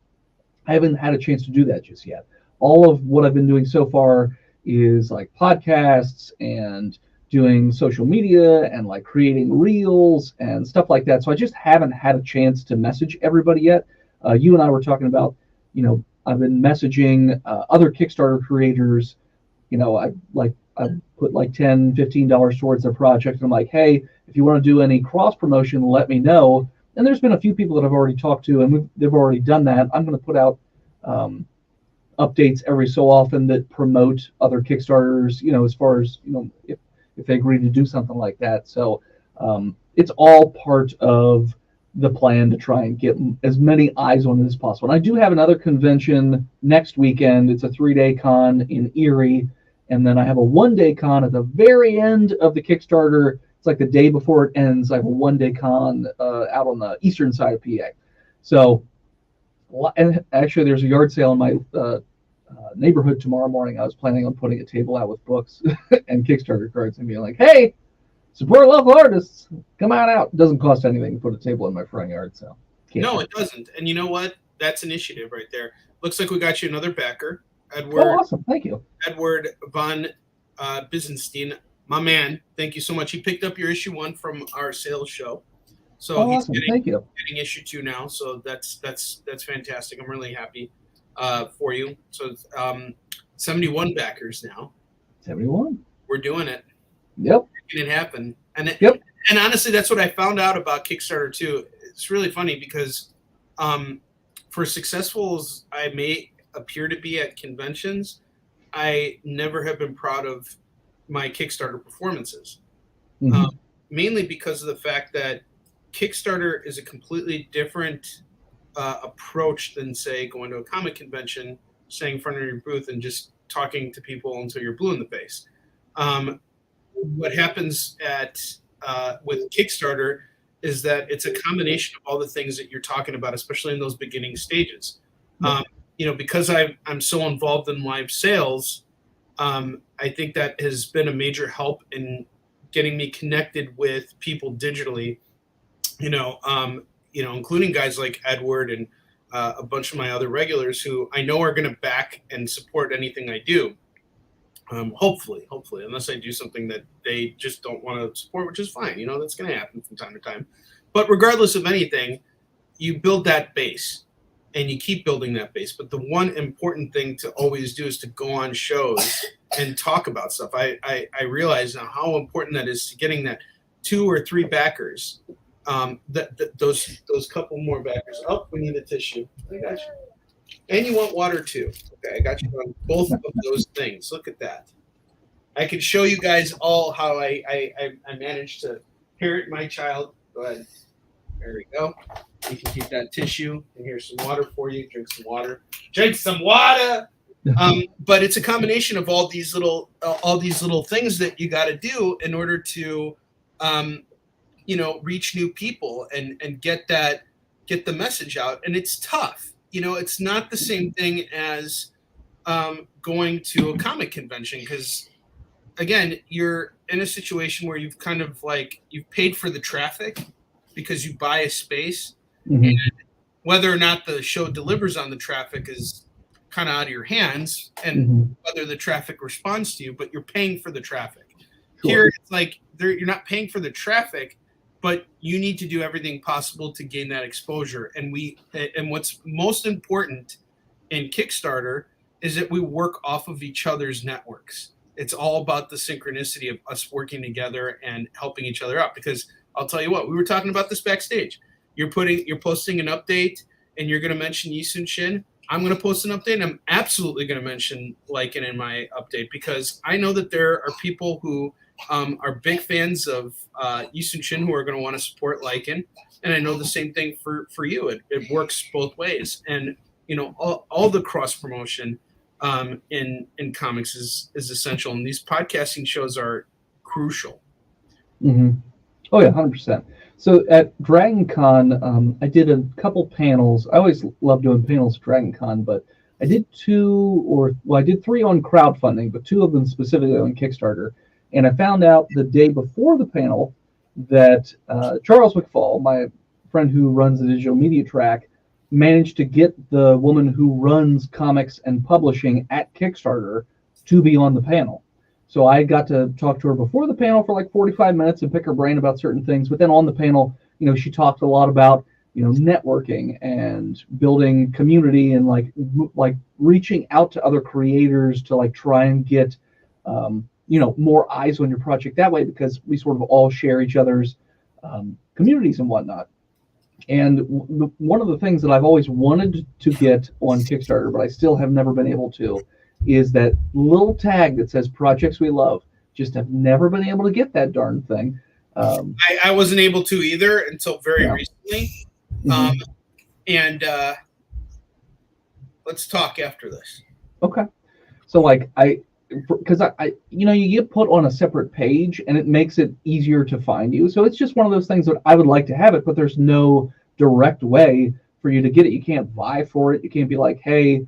I haven't had a chance to do that just yet. All of what I've been doing so far is like podcasts and doing social media and like creating reels and stuff like that. So I just haven't had a chance to message everybody yet. You and I were talking about, I've been messaging other Kickstarter creators. I put like $10-15 towards their project, and I'm like, hey, if you want to do any cross promotion, let me know. And there's been a few people that I've already talked to, and they've already done that. I'm going to put out updates every so often that promote other Kickstarters, as far as, if they agree to do something like that. So it's all part of the plan to try and get as many eyes on it as possible. And I do have another convention next weekend. It's a 3-day con in Erie. And then I have a 1-day con at the very end of the Kickstarter. It's like the day before it ends. I have a 1-day con out on the eastern side of PA. So, and actually, there's a yard sale in my neighborhood tomorrow morning. I was planning on putting a table out with books and Kickstarter cards and being like, hey, support local artists. Come on out. It doesn't cost anything to put a table in my front yard. So no, it doesn't. And you know what? That's initiative right there. Looks like we got you another backer. Edward. Oh, awesome. Thank you. Edward von Byzanstein, my man. Thank you so much. He picked up your issue 1 from our sales show. So he's awesome. Thank you. Getting issue 2 now. So that's fantastic. I'm really happy for you. So 71 backers now. 71. We're doing it. Yep. Making it happen. And yep. And honestly, that's what I found out about Kickstarter too. It's really funny because for successful as I may appear to be at conventions, I never have been proud of my Kickstarter performances. Mainly because of the fact that Kickstarter is a completely different approach than, say, going to a comic convention, staying in front of your booth and just talking to people until you're blue in the face. What happens with Kickstarter is that it's a combination of all the things that you're talking about, especially in those beginning stages. Because I'm so involved in live sales, I think that has been a major help in getting me connected with people digitally, including guys like Edward and a bunch of my other regulars who I know are going to back and support anything I do. Hopefully, unless I do something that they just don't want to support, which is fine. That's going to happen from time to time. But regardless of anything, you build that base and you keep building that base. But the one important thing to always do is to go on shows and talk about stuff. I realize now how important that is to getting that 2 or 3 backers. Those couple more backers. Oh, we need a tissue. I got you. And you want water too. Okay, I got you on both of those things. Look at that. I can show you guys all how I managed to parent my child. Go ahead. There we go. You can keep that tissue. And here's some water for you. Drink some water. Drink some water. But it's a combination of all these little things that you got to do in order to, reach new people and get the message out. And it's tough. It's not the same thing as going to a comic convention because, again, you're in a situation where you've kind of you've paid for the traffic because you buy a space. Mm-hmm. And whether or not the show delivers on the traffic is kind of out of your hands and whether the traffic responds to you, but you're paying for the traffic. Sure. Here, it's you're not paying for the traffic, but you need to do everything possible to gain that exposure. And what's most important in Kickstarter is that we work off of each other's networks. It's all about the synchronicity of us working together and helping each other out. Because I'll tell you what, we were talking about this backstage. You're posting an update and you're going to mention Yi-Sun Shin. I'm going to post an update and I'm absolutely going to mention Lycan in my update because I know that there are people who are big fans of Yi-Sun Shin who are going to want to support Lycan. And I know the same thing for you. It works both ways. And, all the cross promotion in comics is essential. And these podcasting shows are crucial. Mm-hmm. Oh, yeah, 100%. So at Dragon Con, I did a couple panels. I always love doing panels at Dragon Con, but I did 3 on crowdfunding, but 2 of them specifically on Kickstarter. And I found out the day before the panel that Charles McFall, my friend who runs the digital media track, managed to get the woman who runs comics and publishing at Kickstarter to be on the panel. So I got to talk to her before the panel for 45 minutes and pick her brain about certain things. But then on the panel, she talked a lot about networking and building community and like reaching out to other creators to like try and get more eyes on your project that way, because we sort of all share each other's communities and whatnot. And one of the things that I've always wanted to get on Kickstarter, but I still have never been able to, is that little tag that says projects we love. Just have never been able to get that darn thing. I wasn't able to either until very recently. And let's talk after this. Okay. So like because I you get put on a separate page and it makes it easier to find you. So it's just one of those things that I would like to have it, but there's no direct way for you to get it. You can't vie for it. You can't be like, hey,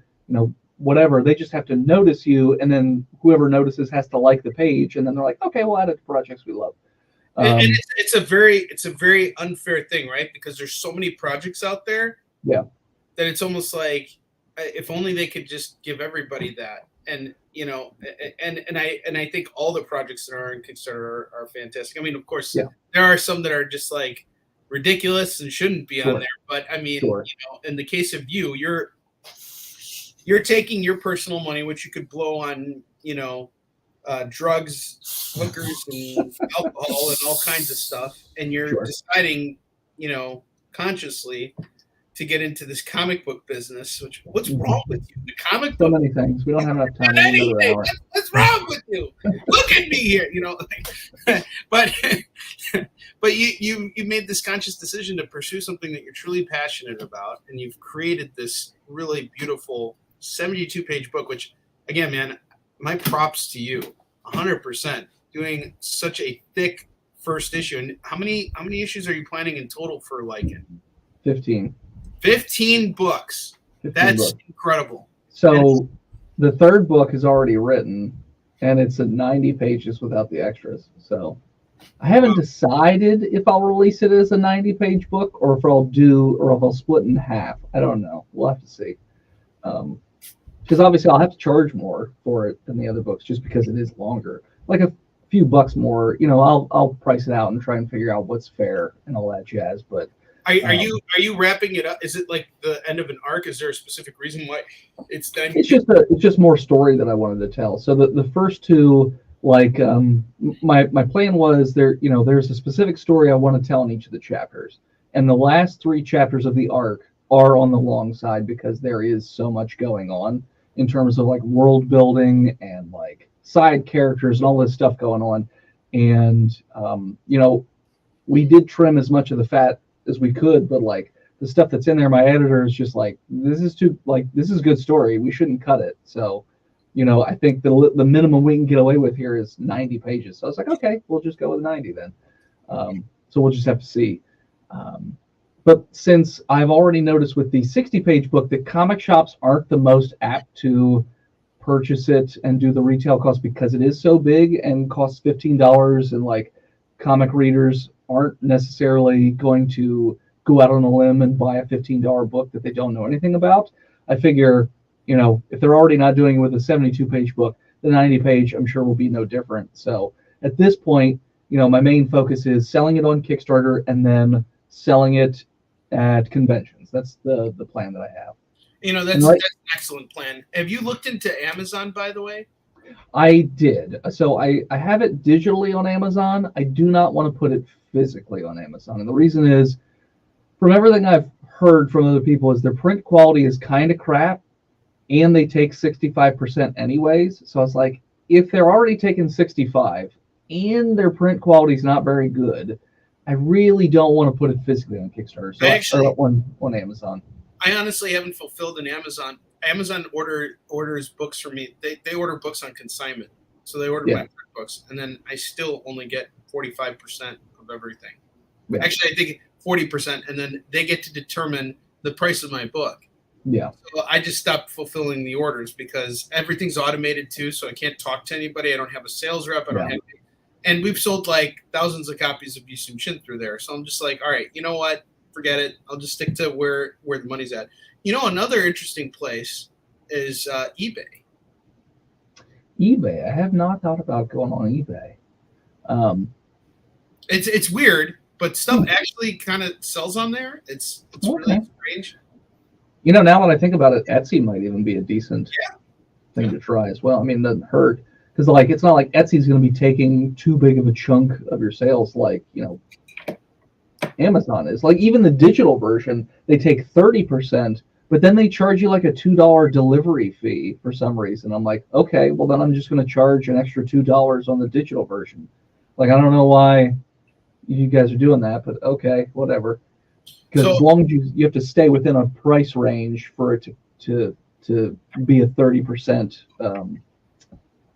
whatever. They just have to notice you, and then whoever notices has to like the page, and then they're like, okay, we'll add it to projects we love. And it's a very unfair thing, right? Because there's so many projects out there. Yeah. That it's almost like if only they could just give everybody that. And and I think all the projects that are in Kickstarter are fantastic. I mean, of course, there are some that are just like ridiculous and shouldn't be on there. But I mean, in the case of you're taking your personal money, which you could blow on, drugs, hookers, and alcohol, and all kinds of stuff, and you're deciding, consciously to get into this comic book business. What's wrong with you? The comic book. So many things. We don't have enough time. What's wrong with you? Look at me here. But you made this conscious decision to pursue something that you're truly passionate about, and you've created this really beautiful 72-page book. Which, again, man, my props to you, 100%. Doing such a thick first issue. And how many issues are you planning in total for Lycan? 15. 15 books. 15 That's books. incredible. So the third book is already written, and it's at 90 pages without the extras. So I haven't decided if I'll release it as a 90-page book or if I'll split in half. I don't know. We'll have to see. Because obviously I'll have to charge more for it than the other books just because it is longer. Like a few bucks more, I'll price it out and try and figure out what's fair and all that jazz. But are you wrapping it up? Is it like the end of an arc? Is there a specific reason why it's done? It's just more story that I wanted to tell. So the first two, like my plan was there's a specific story I want to tell in each of the chapters, and the last 3 chapters of the arc are on the long side because there is so much going on in terms of like world building and like side characters and all this stuff going on. And we did trim as much of the fat as we could, but like the stuff that's in there, my editor is just like, this is a good story, we shouldn't cut it. So I think the minimum we can get away with here is 90 pages. So I was like, okay, we'll just go with 90 then. So we'll just have to see. But since I've already noticed with the 60-page book that comic shops aren't the most apt to purchase it and do the retail cost because it is so big and costs $15, and like comic readers aren't necessarily going to go out on a limb and buy a $15 book that they don't know anything about. I figure, if they're already not doing it with a 72-page book, the 90-page I'm sure will be no different. So at this point, my main focus is selling it on Kickstarter and then selling it at conventions. That's the plan that I have. That's an excellent plan. Have you looked into Amazon, by the way? I did. So I have it digitally on Amazon. I do not want to put it physically on Amazon. And the reason is, from everything I've heard from other people, is their print quality is kind of crap, and they take 65% anyways. So I was like, if they're already taking 65 and their print quality is not very good, I really don't want to put it physically on Kickstarter. So on Amazon. I honestly haven't fulfilled an Amazon. Amazon orders books for me. They order books on consignment. So they order my books, and then I still only get 45% of everything. Yeah. Actually, I think 40%, and then they get to determine the price of my book. Yeah. So I just stopped fulfilling the orders because everything's automated too, so I can't talk to anybody. I don't have a sales rep. I don't have any. And we've sold like thousands of copies of Yusum Shin through there. So I'm just like, all right, you know what? Forget it. I'll just stick to where the money's at. Another interesting place is eBay. eBay. I have not thought about going on eBay. It's weird but stuff actually kind of sells on there. It's really strange. You know, now that I think about it, Etsy might even be a decent thing to try as well. I mean, it doesn't hurt because like it's not like Etsy's going to be taking too big of a chunk of your sales, like Amazon is. Like even the digital version, they take 30%, but then they charge you like a $2 delivery fee for some reason. I'm like, okay, well then I'm just going to charge an extra $2 on the digital version. Like I don't know why you guys are doing that, but okay, whatever. Because as long as you have to stay within a price range for it to be a 30%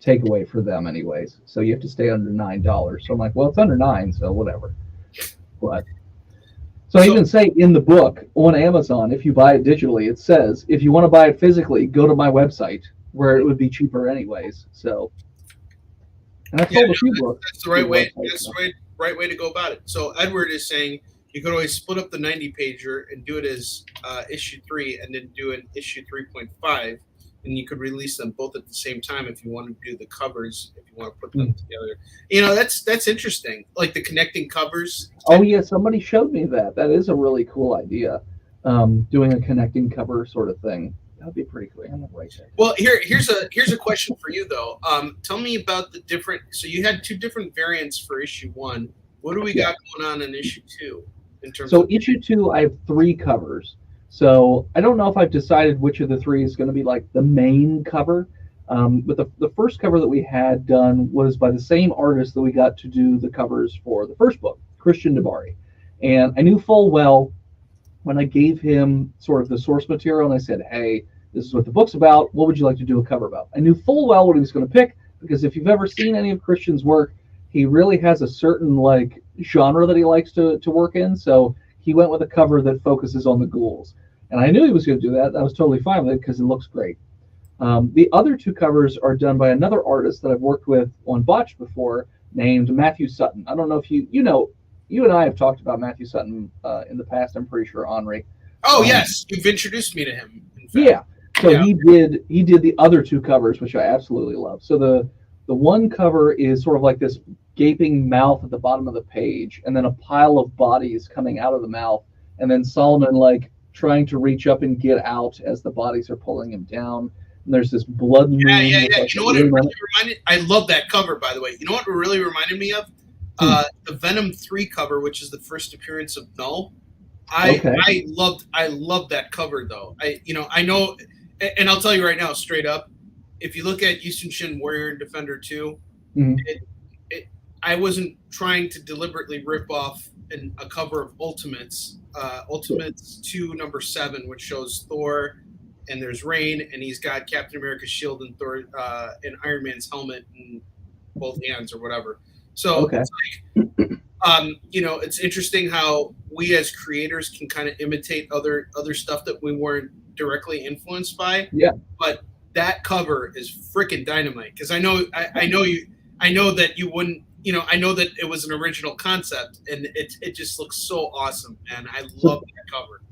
takeaway for them anyways. So you have to stay under $9. So I'm like, well, it's under $9, so whatever. But so I even say in the book on Amazon, if you buy it digitally, it says if you want to buy it physically, go to my website where it would be cheaper anyways. So and I've sold a few books. That's the right way. That's the right way to go about it. So Edward is saying you could always split up the 90-pager and do it as issue 3 and then do an issue 3.5, and you could release them both at the same time if you want to do the covers, if you want to put them together. You know, that's interesting, like the connecting covers. Oh, yeah, somebody showed me that. That is a really cool idea, doing a connecting cover sort of thing. That would be pretty cool. I'm right there. Well, here's a question for you, though. Tell me about the different – so you had 2 different variants for issue 1. What do we got going on in issue 2? So issue 2, I have 3 covers. So I don't know if I've decided which of the 3 is going to be like the main cover. But the first cover that we had done was by the same artist that we got to do the covers for the first book, Christian Dabari. And I knew full well when I gave him sort of the source material and I said, hey, this is what the book's about. What would you like to do a cover about? I knew full well what he was going to pick because if you've ever seen any of Christian's work, he really has a certain like genre that he likes to work in. So he went with a cover that focuses on the ghouls. And I knew he was going to do that. I was totally fine with it because it looks great. The other 2 covers are done by another artist that I've worked with on Botched before named Matthew Sutton. I don't know if you and I have talked about Matthew Sutton in the past, I'm pretty sure, Onrie. Oh, yes. You've introduced me to him. Yeah. So he did the other 2 covers, which I absolutely love. So the one cover is sort of like this gaping mouth at the bottom of the page, and then a pile of bodies coming out of the mouth, and then Solomon like trying to reach up and get out as the bodies are pulling him down. And there's this blood moon. Yeah. Like, you know what it really reminded? I love that cover, by the way. You know what it really reminded me of? The Venom 3 cover, which is the first appearance of Null. I loved that cover though. I know, and I'll tell you right now, straight up, if you look at Yushin Shin Warrior and Defender 2, I wasn't trying to deliberately rip off a cover of Ultimates 2 number 7, which shows Thor and there's Rain and he's got Captain America's shield and Thor and Iron Man's helmet in both hands or whatever. So it's like, it's interesting how we as creators can kind of imitate other stuff that we weren't directly influenced by. Yeah. But that cover is freaking dynamite because I know that you wouldn't. I know that it was an original concept, and it just looks so awesome, and I love that cover.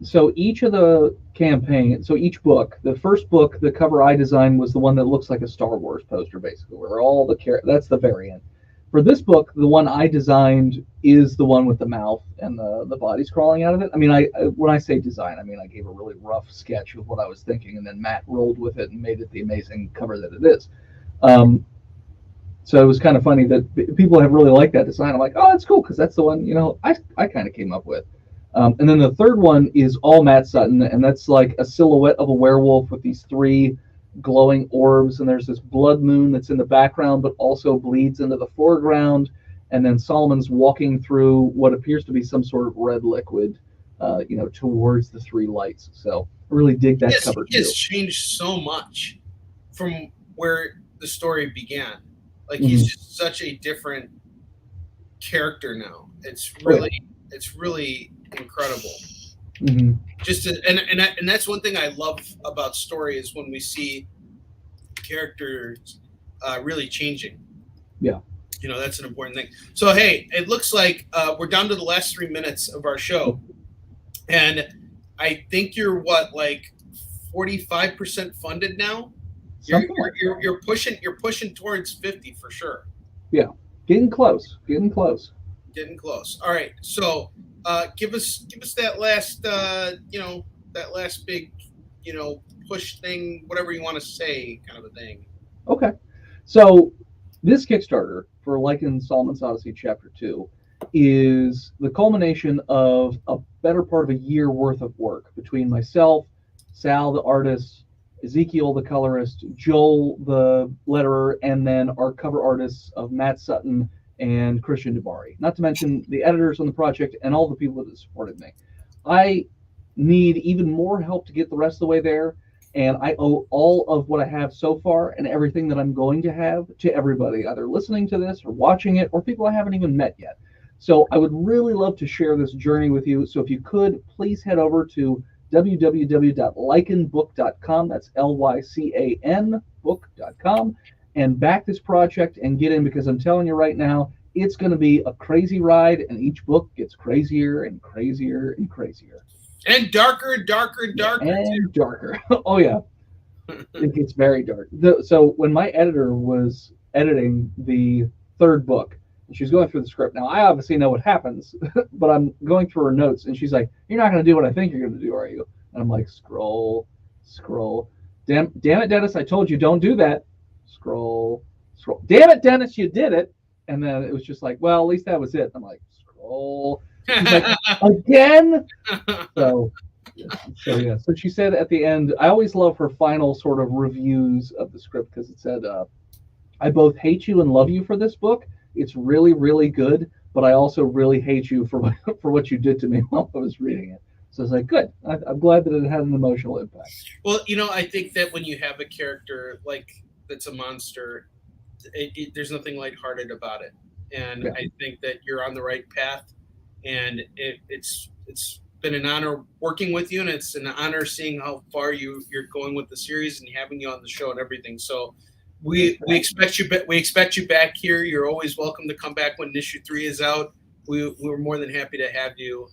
So each of the campaign, so each book, the first book, the cover I designed was the one that looks like a Star Wars poster, basically, where all the that's the variant. For this book, the one I designed is the one with the mouth and the bodies crawling out of it. I mean, when I say design, I mean I gave a really rough sketch of what I was thinking, and then Matt rolled with it and made it the amazing cover that it is. So it was kind of funny that people have really liked that design. I'm like, oh, that's cool because that's the one I kind of came up with. And then the third one is all Matt Sutton, and that's like a silhouette of a werewolf with these 3 glowing orbs, and there's this blood moon that's in the background but also bleeds into the foreground, and then Solomon's walking through what appears to be some sort of red liquid, towards the 3 lights. So I really dig that cover too. It's changed so much from where the story began. Like he's just such a different character now. It's really incredible. Mm-hmm. And that's one thing I love about story is when we see characters really changing. Yeah. That's an important thing. So hey, it looks like we're down to the last 3 minutes of our show, and I think you're 45% funded now. You're pushing towards 50 for sure. Yeah, getting close. Getting close. All right. So give us that last that last big push thing, whatever you want to say, kind of a thing. Okay. So this Kickstarter for Lycan Solomon's Odyssey Chapter 2 is the culmination of a better part of a year worth of work between myself, Sal, the artist, Ezekiel, the colorist, Joel, the letterer, and then our cover artists of Matt Sutton and Christian Dubari. Not to mention the editors on the project and all the people that have supported me. I need even more help to get the rest of the way there, and I owe all of what I have so far and everything that I'm going to have to everybody, either listening to this or watching it or people I haven't even met yet. So I would really love to share this journey with you. So if you could, please head over to www.lycanbook.com. That's LYCAN book.com, and back this project and get in, because I'm telling you right now, it's going to be a crazy ride, and each book gets crazier and crazier and crazier. And darker, darker, darker. And darker. Oh, yeah. It gets very dark. So when my editor was editing the third book, and she was going through the script. Now, I obviously know what happens, but I'm going through her notes, and she's like, "You're not going to do what I think you're going to do, are you?" And I'm like, scroll. Damn it, Dennis, I told you, don't do that. Scroll. Damn it, Dennis, you did it. And then it was just like, well, at least that was it. I'm like, scroll. She's like, again? So she said at the end, I always love her final sort of reviews of the script, because it said, I both hate you and love you for this book. It's really, really good, but I also really hate you for what you did to me while I was reading it. So I was like, good. I'm glad that it had an emotional impact. Well, I think that when you have a character like that's a monster, there's nothing lighthearted about it. And yeah. I think that you're on the right path. And it's been an honor working with you, and it's an honor seeing how far you're going with the series and having you on the show and everything. So we expect you back here. You're always welcome to come back when issue 3 is out. We're more than happy to have you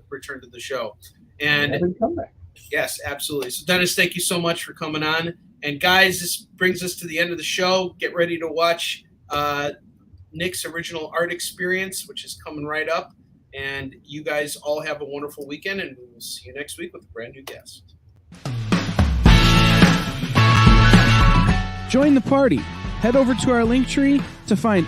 return to the show. And come back. Yes, absolutely. So Dennis, thank you so much for coming on. And guys, this brings us to the end of the show. Get ready to watch Nick's original art experience, which is coming right up. And you guys all have a wonderful weekend, and we will see you next week with a brand new guest. Join the party. Head over to our link tree to find